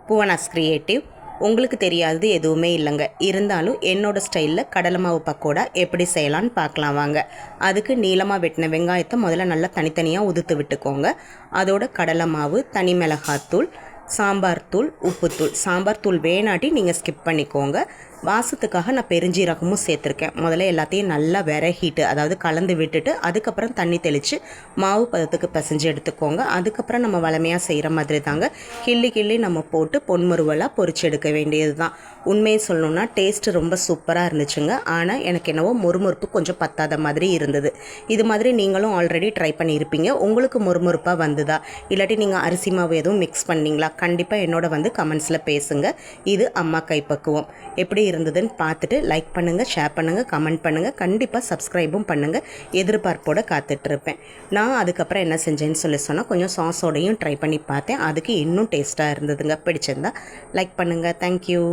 Bhuvana's creative. உங்களுக்கு தெரியாதது எதுவுமே இல்லைங்க. இருந்தாலும் என்னோடய ஸ்டைலில் கடலை மாவு பக்கோடா எப்படி செய்யலான்னு பார்க்கலாம் வாங்க. அதுக்கு நீளமாக வெட்டின வெங்காயத்தை முதல்ல நல்லா தனித்தனியாக உதுத்து விட்டுக்கோங்க. அதோட கடலை மாவு, தனி மிளகாத்தூள், சாம்பார் தூள், உப்புத்தூள். சாம்பார் தூள் வேணாட்டி நீங்கள் ஸ்கிப் பண்ணிக்கோங்க. வாசத்துக்காக நான் பெருஞ்சீரகமும் சேர்த்துருக்கேன். முதல்ல எல்லாத்தையும் நல்லா விரகிட்டு, அதாவது கலந்து விட்டுட்டு அதுக்கப்புறம் தண்ணி தெளித்து மாவு பதத்துக்கு பிசைஞ்சு எடுத்துக்கோங்க. அதுக்கப்புறம் நம்ம வளமையாக செய்கிற மாதிரி தாங்க கிள்ளி நம்ம போட்டு பொன்முறுவலாக பொரிச்சு எடுக்க வேண்டியது தான். உண்மையை சொல்லணுன்னா டேஸ்ட்டு ரொம்ப சூப்பராக இருந்துச்சுங்க. ஆனால் எனக்கு என்னவோ மொறுமொறுப்பு கொஞ்சம் பத்தாத மாதிரி இருந்தது. இது மாதிரி நீங்களும் ஆல்ரெடி ட்ரை பண்ணியிருப்பீங்க. உங்களுக்கு மொறுமொறுப்பாக வந்துதா, இல்லாட்டி நீங்கள் அரிசி மாவு எதுவும் மிக்ஸ் பண்ணிங்களா? கண்டிப்பாக என்னோட கமெண்ட்ஸில் பேசுங்க. இது அம்மா கைப்பக்குவம். எப்படி இருந்ததுன்னு பார்த்துட்டு லைக் பண்ணுங்கள், ஷேர் பண்ணுங்கள், கமெண்ட் பண்ணுங்கள். கண்டிப்பாக சப்ஸ்கிரைபும் பண்ணுங்கள். எதிர்பார்ப்போடு காத்துட்ருப்பேன். நான் அதுக்கப்புறம் என்ன செஞ்சேன்னு சொன்னால் கொஞ்சம் சாஸோடையும் ட்ரை பண்ணி பார்த்தேன். அதுக்கு இன்னும் டேஸ்ட்டாக இருந்ததுங்க. பிடிச்சிருந்தா லைக் பண்ணுங்கள். தேங்க்யூ.